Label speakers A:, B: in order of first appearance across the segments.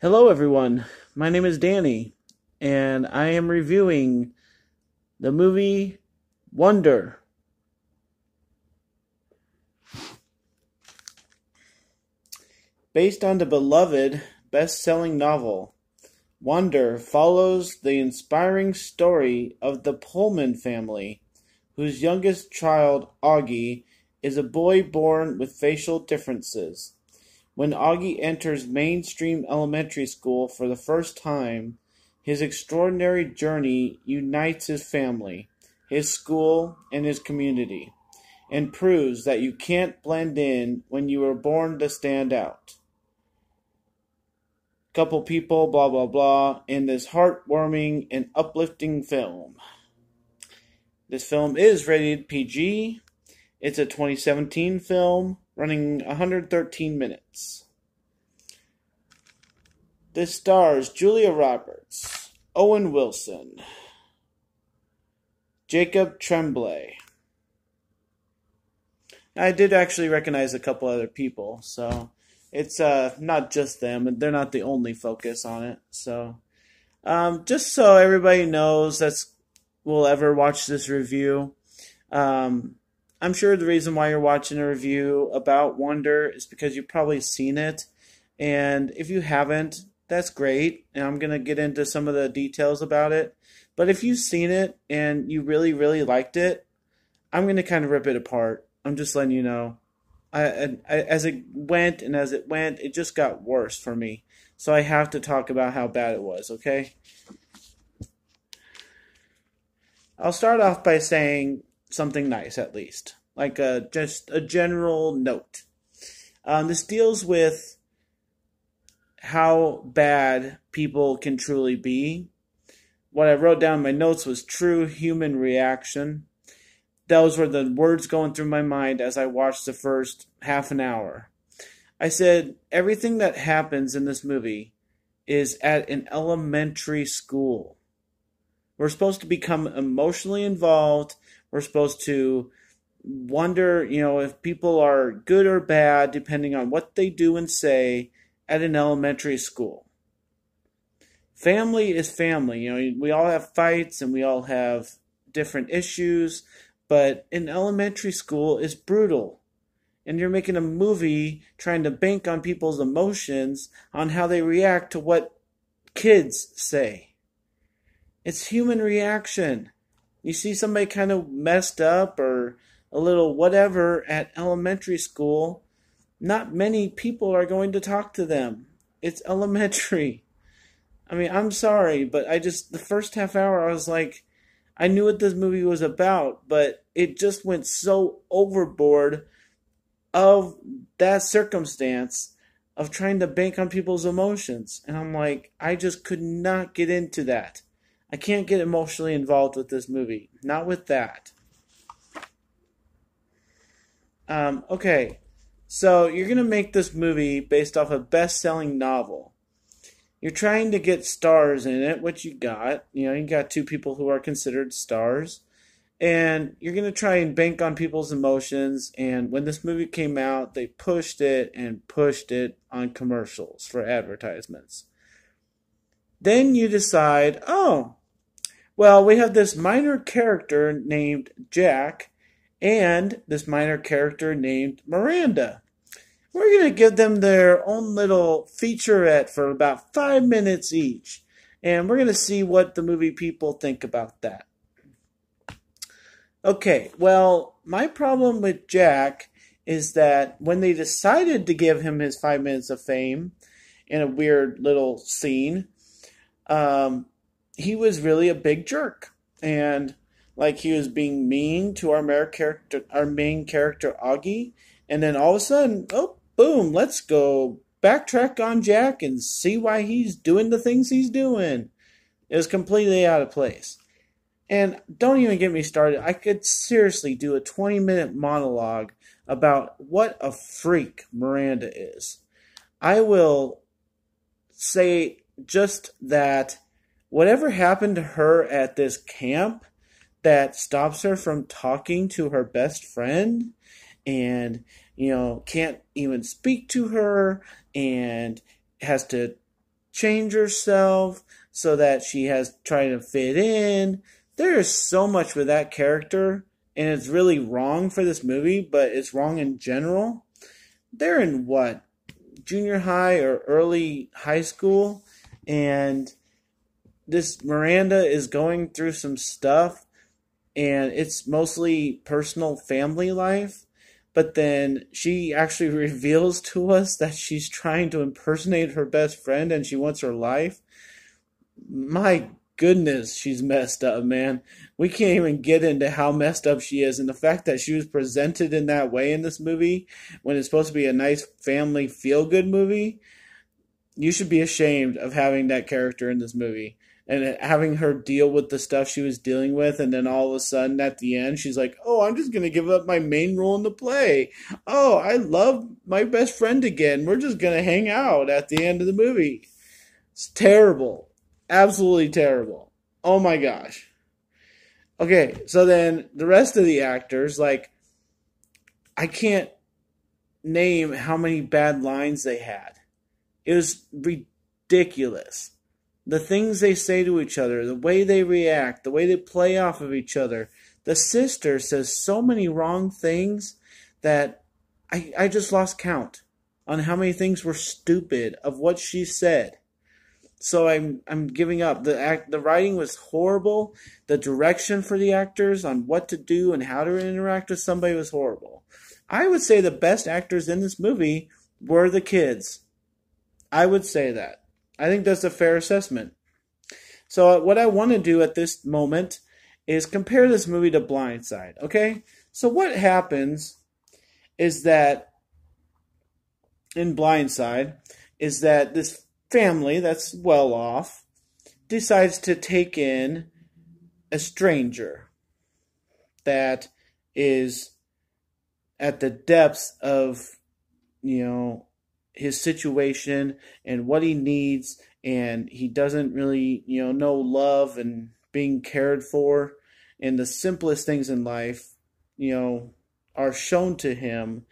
A: Hello, everyone. My name is Danny, and I am reviewing the movie Wonder. Based on the beloved best-selling novel, Wonder follows the inspiring story of the Pullman family, whose youngest child, Augie, is a boy born with facial differences. When Augie enters mainstream elementary school for the first time, his extraordinary journey unites his family, his school, and his community, and proves that you can't blend in when you were born to stand out. Couple people, blah blah blah, in this heartwarming and uplifting film. This film is rated PG. It's a 2017 film, running 113 minutes. This stars Julia Roberts, Owen Wilson, Jacob Tremblay. I did actually recognize a couple other people, so it's not just them, and they're not the only focus on it. So, just so everybody knows will ever watch this review, I'm sure the reason why you're watching a review about Wonder is because you've probably seen it, and if you haven't, that's great, and I'm going to get into some of the details about it. But if you've seen it and you really, really liked it, I'm going to kind of rip it apart. I'm just letting you know. As it went, it just got worse for me. So I have to talk about how bad it was, okay? I'll start off by saying something nice, at least. Like just a general note. This deals with how bad people can truly be. What I wrote down in my notes was true human reaction. Those were the words going through my mind as I watched the first half an hour. I said, everything that happens in this movie is at an elementary school. We're supposed to become emotionally involved. We're supposed to wonder, if people are good or bad, depending on what they do and say at an elementary school. Family is family. We all have fights and we all have different issues, but in elementary school is brutal. And you're making a movie trying to bank on people's emotions on how they react to what kids say. It's human reaction. You see somebody kind of messed up or a little whatever at elementary school, not many people are going to talk to them. It's elementary. I mean, I'm sorry, but the first half hour, I was like, I knew what this movie was about, but it just went so overboard of that circumstance of trying to bank on people's emotions. And I'm like, I just could not get into that. I can't get emotionally involved with this movie. Not with that. Okay, so you're going to make this movie based off a best-selling novel. You're trying to get stars in it, which you got. You got two people who are considered stars. And you're going to try and bank on people's emotions. And when this movie came out, they pushed it and pushed it on commercials for advertisements. Then you decide, well, we have this minor character named Jack and this minor character named Miranda. We're going to give them their own little featurette for about 5 minutes each. And we're going to see what the movie people think about that. Okay, well, my problem with Jack is that when they decided to give him his 5 minutes of fame in a weird little scene, he was really a big jerk. And he was being mean to our main character, Augie. And then all of a sudden, boom, let's go backtrack on Jack and see why he's doing the things he's doing. It was completely out of place. And don't even get me started. I could seriously do a 20-minute monologue about what a freak Miranda is. I will say just that whatever happened to her at this camp that stops her from talking to her best friend and can't even speak to her and has to change herself so that she has trying to fit in. There is so much with that character, and it's really wrong for this movie, but it's wrong in general. They're in what? Junior high or early high school, and this Miranda is going through some stuff, and it's mostly personal family life. But then she actually reveals to us that she's trying to impersonate her best friend and she wants her life. My goodness, she's messed up, man. We can't even get into how messed up she is. And the fact that she was presented in that way in this movie, when it's supposed to be a nice family feel good movie, you should be ashamed of having that character in this movie. And having her deal with the stuff she was dealing with, and then all of a sudden at the end, she's like, oh, I'm just going to give up my main role in the play. Oh, I love my best friend again. We're just going to hang out at the end of the movie. It's terrible. Absolutely terrible. Oh my gosh. Okay, so then the rest of the actors, like, I can't name how many bad lines they had. It was ridiculous. The things they say to each other, the way they react, the way they play off of each other. The sister says so many wrong things that I just lost count on how many things were stupid of what she said. So I'm giving up. The writing was horrible. The direction for the actors on what to do and how to interact with somebody was horrible. I would say the best actors in this movie were the kids. I would say that. I think that's a fair assessment. So what I want to do at this moment is compare this movie to Blindside, okay? So what happens is that in Blindside is that this family that's well off decides to take in a stranger that is at the depths of, his situation and what he needs, and he doesn't really, know love and being cared for, and the simplest things in life, are shown to him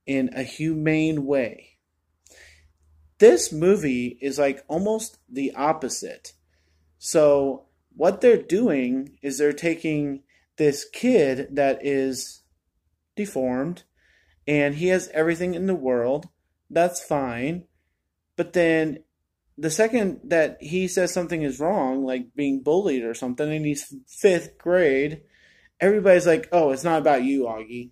A: in a humane way. This movie is like almost the opposite. So what they're doing is they're taking this kid that is deformed and he has everything in the world. That's fine. But then the second that he says something is wrong, like being bullied or something, and he's 5th grade, everybody's like, oh, it's not about you, Augie.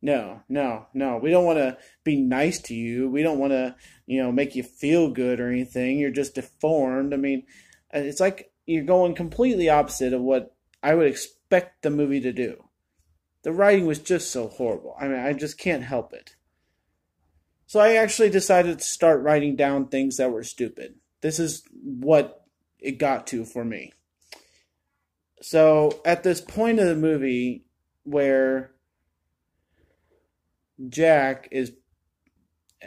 A: No. We don't want to be nice to you. We don't want to, make you feel good or anything. You're just deformed. I mean, it's like you're going completely opposite of what I would expect the movie to do. The writing was just so horrible. I mean, I just can't help it. So I actually decided to start writing down things that were stupid. This is what it got to for me. So at this point of the movie where Jack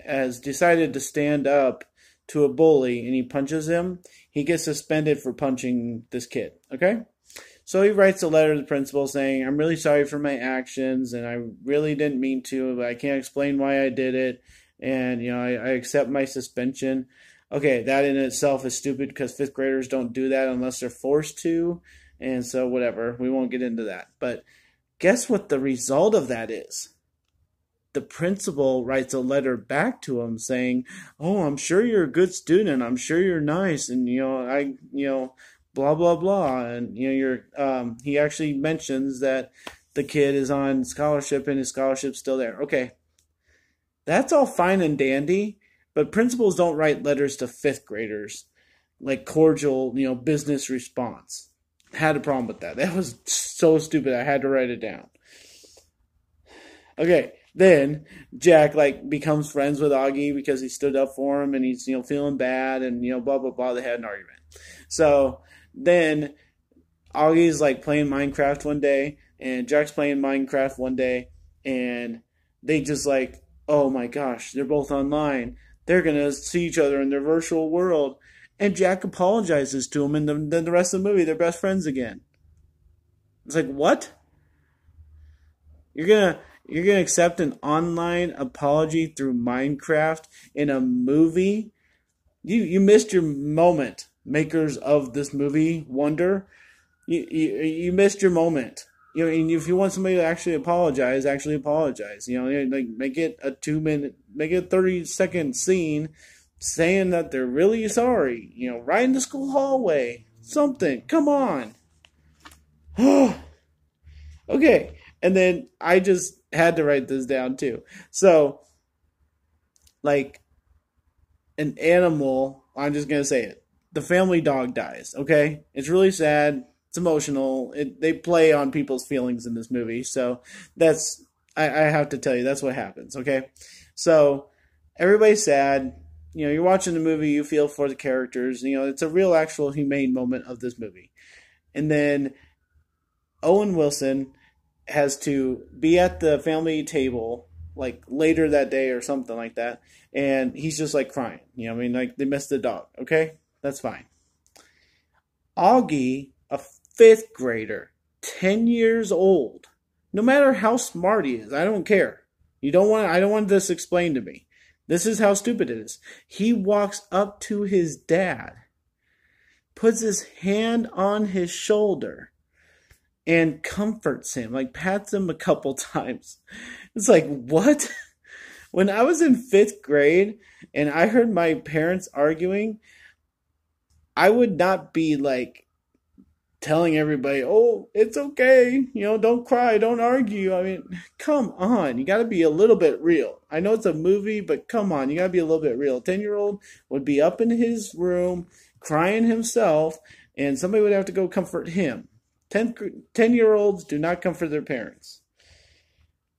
A: has decided to stand up to a bully and he punches him, he gets suspended for punching this kid, okay? So he writes a letter to the principal saying, I'm really sorry for my actions and I really didn't mean to, but I can't explain why I did it. And, I accept my suspension. Okay, that in itself is stupid because 5th graders don't do that unless they're forced to. And so whatever, we won't get into that. But guess what the result of that is? The principal writes a letter back to him saying, oh, I'm sure you're a good student. I'm sure you're nice. And, blah, blah, blah. And, he actually mentions that the kid is on scholarship and his scholarship's still there. Okay. That's all fine and dandy, but principals don't write letters to 5th graders like cordial, business response. Had a problem with that. That was so stupid. I had to write it down. Okay, then Jack becomes friends with Augie because he stood up for him and he's feeling bad and blah blah blah. They had an argument. So then Augie's playing Minecraft one day and Jack's playing Minecraft one day and they just oh my gosh, they're both online. They're going to see each other in their virtual world. And Jack apologizes to him, and then the rest of the movie, they're best friends again. It's like, what? You're gonna accept an online apology through Minecraft in a movie? You missed your moment, makers of this movie, Wonder. You missed your moment. You know, and if you want somebody to actually apologize, actually apologize. You know, like make it a 2 minute, make it a 30-second scene, saying that they're really sorry. You know, right in the school hallway, something. Come on. Okay, and then I just had to write this down too. So, like an animal, I'm just gonna say it. The family dog dies. Okay, it's really sad. It's emotional. They play on people's feelings in this movie, so that's I have to tell you that's what happens. Okay, so everybody's sad. You know, you're watching the movie, you feel for the characters. You know, it's a real, actual, humane moment of this movie, and then Owen Wilson has to be at the family table like later that day or something like that, and he's just like crying. You know, I mean, like they missed the dog. Okay, that's fine. Augie, a fifth grader, 10 years old. No matter how smart he is, I don't care. I don't want this explained to me. This is how stupid it is. He walks up to his dad, puts his hand on his shoulder, and comforts him, like pats him a couple times. It's like, what? When I was in fifth grade and I heard my parents arguing, I would not be like telling everybody, oh, it's okay, you know, don't cry, don't argue. I mean, come on, you got to be a little bit real. I know it's a movie, but come on, you got to be a little bit real. 10-year-old would be up in his room crying himself, and somebody would have to go comfort him. 10-year-olds do not comfort their parents.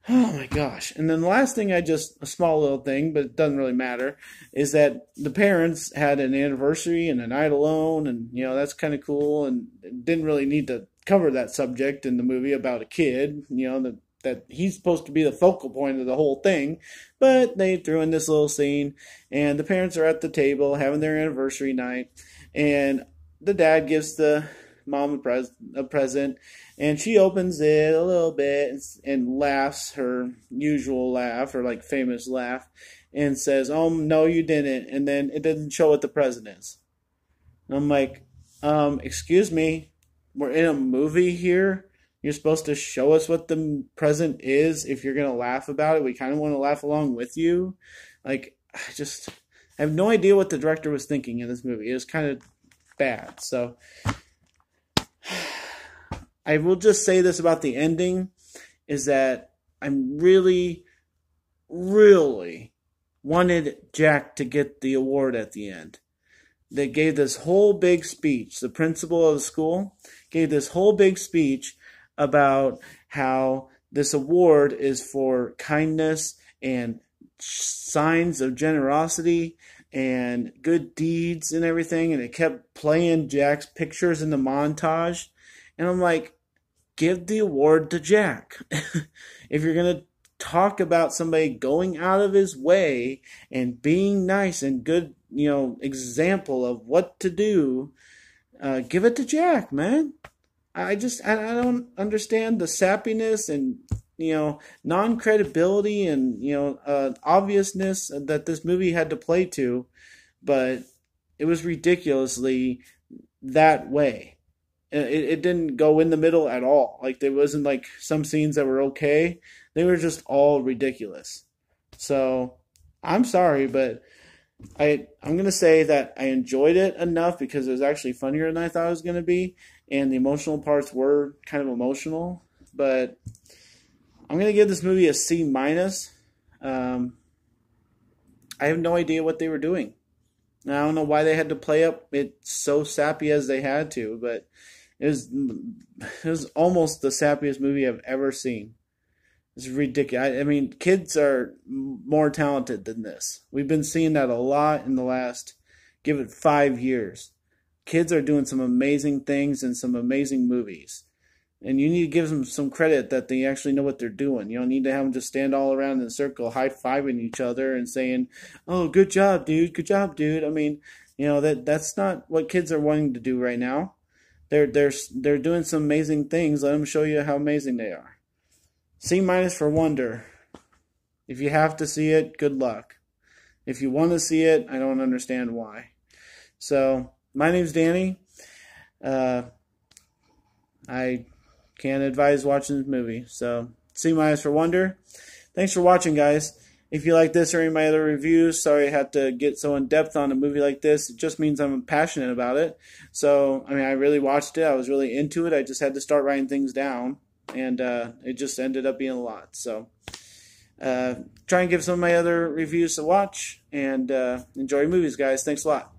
A: Oh my gosh. And then the last thing, a small little thing, but it doesn't really matter, is that the parents had an anniversary and a night alone, and, you know, that's kind of cool, and didn't really need to cover that subject in the movie about a kid, you know, that he's supposed to be the focal point of the whole thing, but they threw in this little scene, and the parents are at the table having their anniversary night, and the dad gives the mom a present, and she opens it a little bit and laughs her usual laugh, her like famous laugh, and says, "Oh no, you didn't." And then it doesn't show what the present is. And I'm like, excuse me, we're in a movie here. You're supposed to show us what the present is. If you're gonna laugh about it, we kind of want to laugh along with you. Like, I have no idea what the director was thinking in this movie. It was kind of bad. So I will just say this about the ending, is that I'm really, really wanted Jack to get the award at the end. They gave this whole big speech. The principal of the school gave this whole big speech about how this award is for kindness and signs of generosity and good deeds and everything. And it kept playing Jack's pictures in the montage. And I'm like, give the award to Jack. If you're going to talk about somebody going out of his way and being nice and good, you know, example of what to do, give it to Jack, man. I don't understand the sappiness and, you know, non-credibility and, you know, obviousness that this movie had to play to, but it was ridiculously that way. It didn't go in the middle at all. Like, there wasn't like some scenes that were okay. They were just all ridiculous. So I'm sorry, but I'm gonna say that I enjoyed it enough because it was actually funnier than I thought it was gonna be, and the emotional parts were kind of emotional. But I'm gonna give this movie a C minus. I have no idea what they were doing. I don't know why they had to play up it so sappy as they had to, but it was almost the sappiest movie I've ever seen. It's ridiculous. I mean, kids are more talented than this. We've been seeing that a lot in the last, give it 5 years. Kids are doing some amazing things in some amazing movies. And you need to give them some credit that they actually know what they're doing. You don't need to have them just stand all around in a circle high-fiving each other and saying, "Oh, good job, dude. Good job, dude." I mean, you know, that's not what kids are wanting to do right now. They're doing some amazing things. Let them show you how amazing they are. C minus for Wonder. If you have to see it, good luck. If you want to see it, I don't understand why. So my name's Danny. Uh, I can't advise watching this movie. So C minus for Wonder. Thanks for watching, guys. If you like this or any of my other reviews, sorry I had to get so in depth on a movie like this. It just means I'm passionate about it. So, I mean, I really watched it. I was really into it. I just had to start writing things down. And it just ended up being a lot. So, try and give some of my other reviews a watch. And enjoy your movies, guys. Thanks a lot.